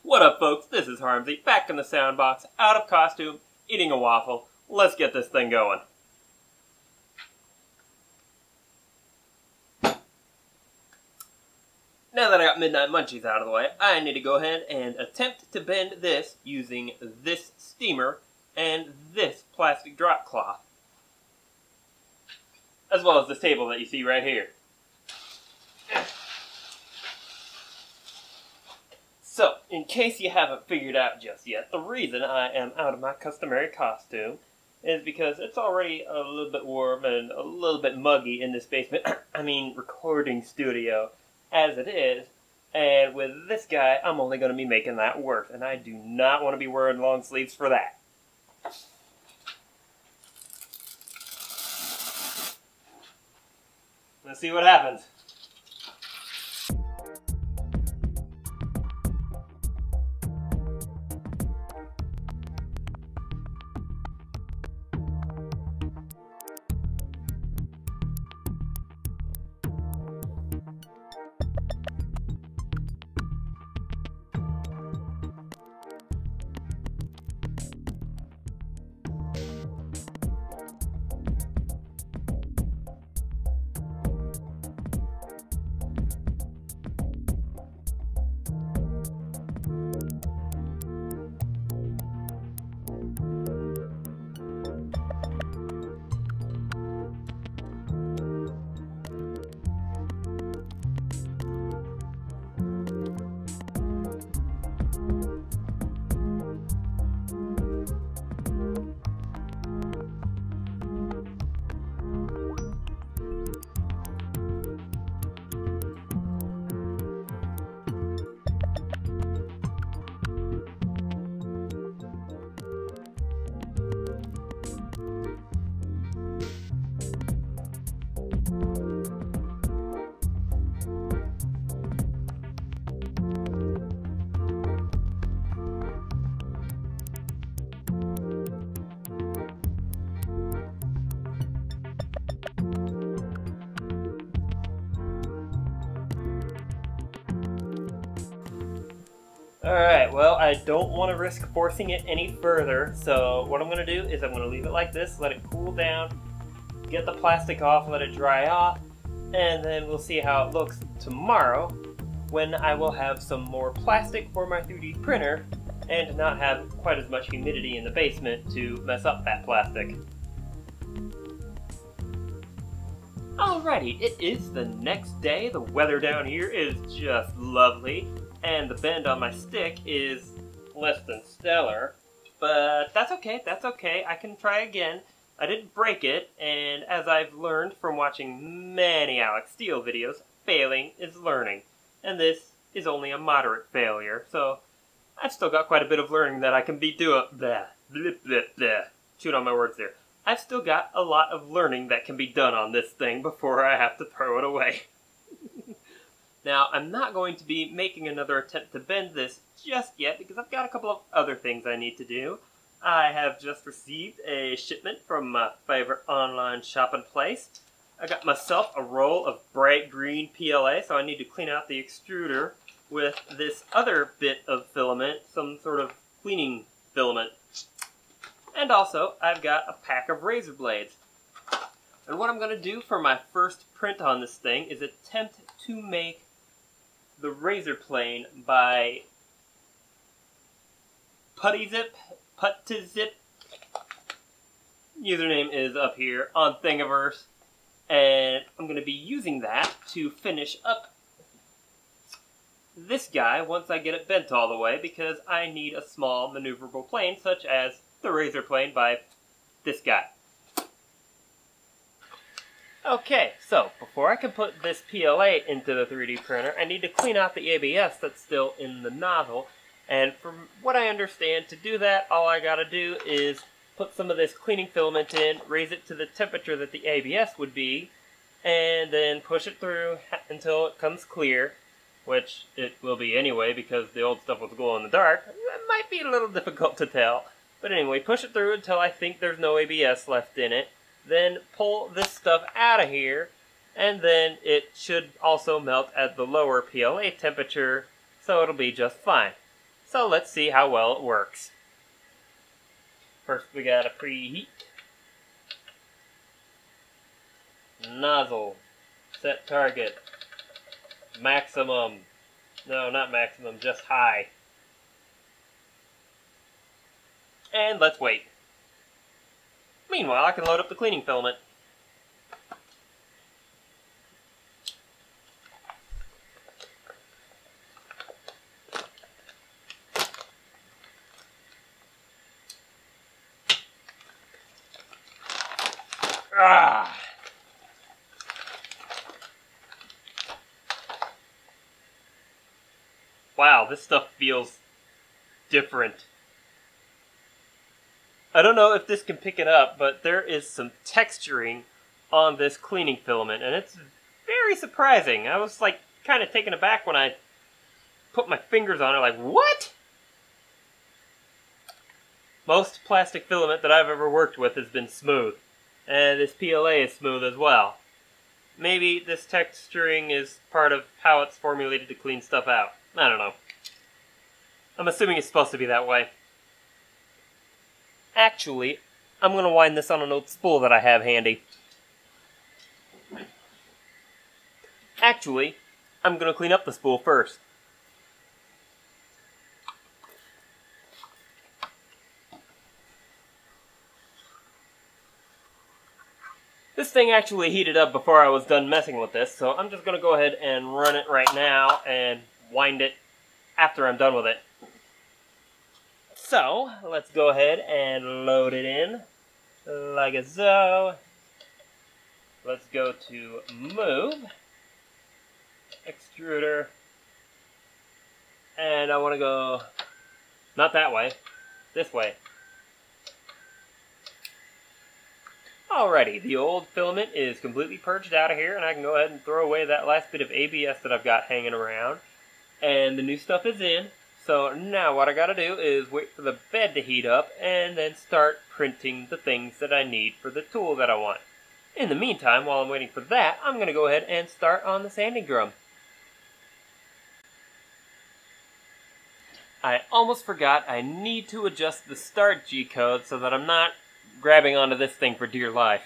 What up, folks? This is Harmsy, back in the sound box, out of costume, eating a waffle. Let's get this thing going. Now that I got Midnight Munchies out of the way, I need to go ahead and attempt to bend this using this steamer and this plastic drop cloth, as well as this table that you see right here. So, in case you haven't figured out just yet, the reason I am out of my customary costume is because it's already a little bit warm and a little bit muggy in this basement, recording studio, as it is. And with this guy, I'm only going to be making that worse, and I do not want to be wearing long sleeves for that. Let's see what happens. Alright, well, I don't want to risk forcing it any further, so what I'm going to do is I'm going to leave it like this, let it cool down, get the plastic off, let it dry off, and then we'll see how it looks tomorrow when I will have some more plastic for my 3D printer and not have quite as much humidity in the basement to mess up that plastic. Alrighty, it is the next day. The weather down here is just lovely, and the bend on my stick is less than stellar, but that's okay, I can try again. I didn't break it, and as I've learned from watching many Alex Steele videos, failing is learning, and this is only a moderate failure, so I've still got quite a bit of learning that I can be doing. Chewed on my words there. I've still got a lot of learning that can be done on this thing before I have to throw it away. Now, I'm not going to be making another attempt to bend this just yet because I've got a couple of other things I need to do. I have just received a shipment from my favorite online shopping place. I got myself a roll of bright green PLA, so I need to clean out the extruder with this other bit of filament, some sort of cleaning filament. And also, I've got a pack of razor blades. And what I'm going to do for my first print on this thing is attempt to make the razor plane by Putty-Zip. Username is up here on Thingiverse, and I'm going to be using that to finish up this guy once I get it bent all the way, because I need a small maneuverable plane such as the razor plane by this guy. Okay, so before I can put this PLA into the 3D printer, I need to clean out the ABS that's still in the nozzle. And from what I understand, to do that, all I gotta do is put some of this cleaning filament in, raise it to the temperature that the ABS would be, and then push it through until it comes clear, which it will be anyway because the old stuff was glow in the dark. That might be a little difficult to tell. But anyway, push it through until I think there's no ABS left in it. Then pull this stuff out of here, and then it should also melt at the lower PLA temperature, so it'll be just fine. So let's see how well it works. First we gotta preheat. Nozzle. Set target. Maximum. No, not maximum, just high. And let's wait. Meanwhile, I can load up the cleaning filament. Ah! Wow, this stuff feels different. I don't know if this can pick it up, but there is some texturing on this cleaning filament, and it's very surprising. I was like kind of taken aback when I put my fingers on it, like, what? Most plastic filament that I've ever worked with has been smooth, and this PLA is smooth as well. Maybe this texturing is part of how it's formulated to clean stuff out. I don't know. I'm assuming it's supposed to be that way. Actually, I'm going to wind this on an old spool that I have handy. Actually, I'm going to clean up the spool first. This thing actually heated up before I was done messing with this, so I'm just going to go ahead and run it right now and wind it after I'm done with it. So, let's go ahead and load it in, like so. Let's go to Move, Extruder, and I want to go, not that way, this way. Alrighty, the old filament is completely purged out of here, and I can go ahead and throw away that last bit of ABS that I've got hanging around. And the new stuff is in. So now what I gotta do is wait for the bed to heat up and then start printing the things that I need for the tool that I want. In the meantime, while I'm waiting for that, I'm gonna go ahead and start on the sanding drum. I almost forgot I need to adjust the start G-code so that I'm not grabbing onto this thing for dear life.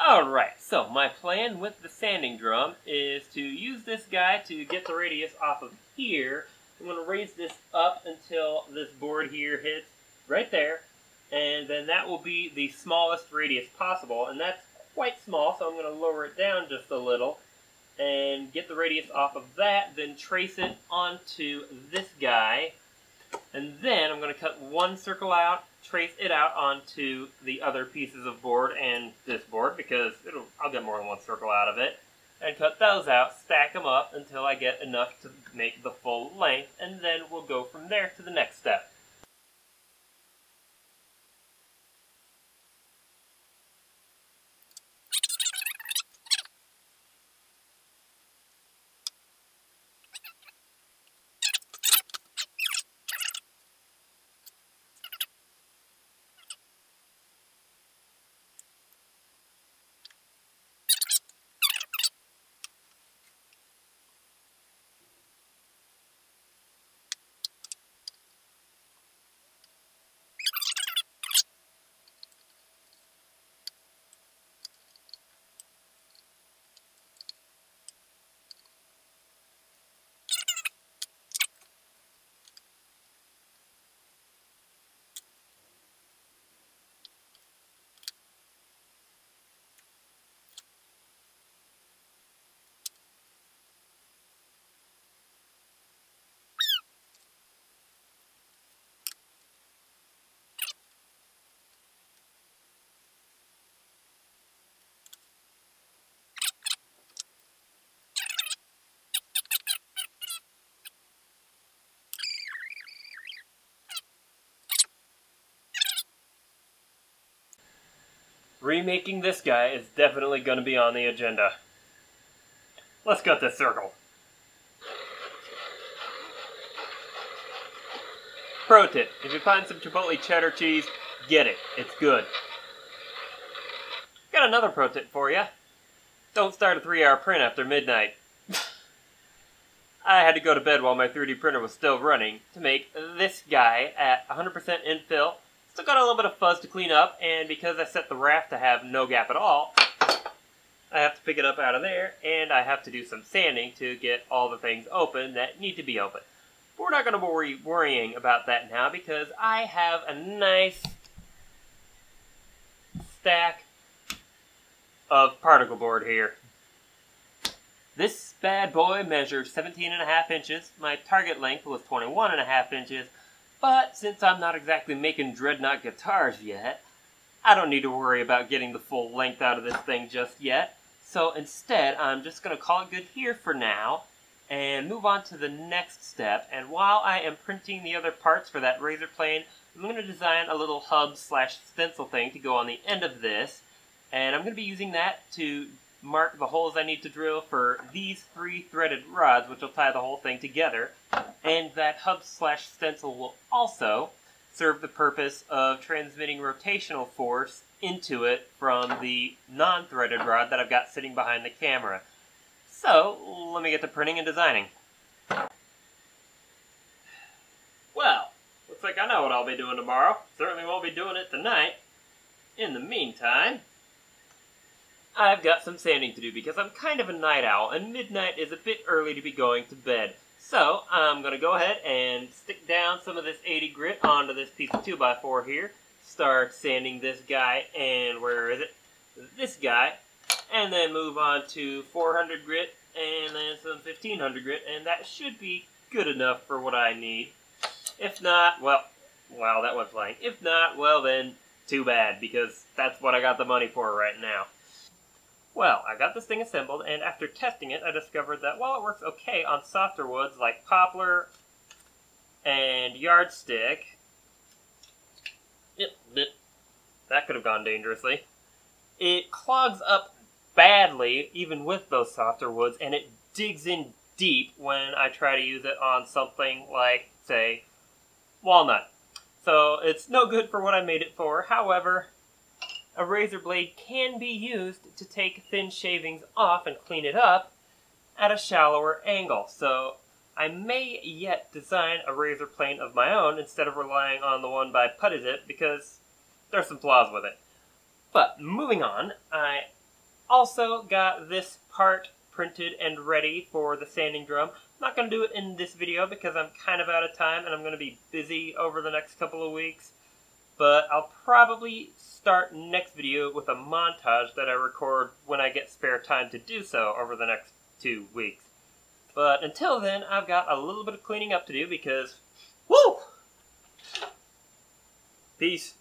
Alright, so my plan with the sanding drum is to use this guy to get the radius off of here. I'm going to raise this up until this board here hits right there, and then that will be the smallest radius possible, and that's quite small, so I'm going to lower it down just a little and get the radius off of that, then trace it onto this guy, and then I'm going to cut one circle out, trace it out onto the other pieces of board and this board, because I'll get more than one circle out of it, and cut those out, stack them up until I get enough to make the full length, and then we'll go from there to the next step. Remaking this guy is definitely going to be on the agenda. Let's cut this circle. Pro tip, if you find some Chipotle cheddar cheese, get it. It's good. Got another pro tip for you. Don't start a 3-hour print after midnight. I had to go to bed while my 3D printer was still running to make this guy at 100% infill. Still got a little bit of fuzz to clean up, and because I set the raft to have no gap at all, I have to pick it up out of there, and I have to do some sanding to get all the things open that need to be open. But we're not going to be worrying about that now because I have a nice stack of particle board here. This bad boy measured 17.5 inches. My target length was 21.5 inches. But since I'm not exactly making dreadnought guitars yet, I don't need to worry about getting the full length out of this thing just yet. So instead, I'm just going to call it good here for now and move on to the next step. And while I am printing the other parts for that razor plane, I'm going to design a little hub/stencil thing to go on the end of this. And I'm going to be using that to mark the holes I need to drill for these 3 threaded rods, which will tie the whole thing together. And that hub/stencil will also serve the purpose of transmitting rotational force into it from the non-threaded rod that I've got sitting behind the camera. So, let me get to printing and designing. Well, looks like I know what I'll be doing tomorrow. Certainly won't be doing it tonight. In the meantime, I've got some sanding to do because I'm kind of a night owl, and midnight is a bit early to be going to bed. So, I'm going to go ahead and stick down some of this 80 grit onto this piece of 2x4 here. Start sanding this guy, and where is it? This guy. And then move on to 400 grit, and then some 1500 grit, and that should be good enough for what I need. If not, well, wow, that went flying. If not, well then, too bad, because that's what I got the money for right now. Well, I got this thing assembled, and after testing it, I discovered that while it works okay on softer woods like poplar and yardstick, that could have gone dangerously, it clogs up badly, even with those softer woods, and it digs in deep when I try to use it on something like, say, walnut. So it's no good for what I made it for. However, a razor blade can be used to take thin shavings off and clean it up at a shallower angle. So I may yet design a razor plane of my own instead of relying on the one by Puttizip because there's some flaws with it. But moving on, I also got this part printed and ready for the sanding drum. I'm not going to do it in this video because I'm kind of out of time and I'm going to be busy over the next couple of weeks. But I'll probably start next video with a montage that I record when I get spare time to do so over the next 2 weeks. But until then, I've got a little bit of cleaning up to do because, woo! Peace.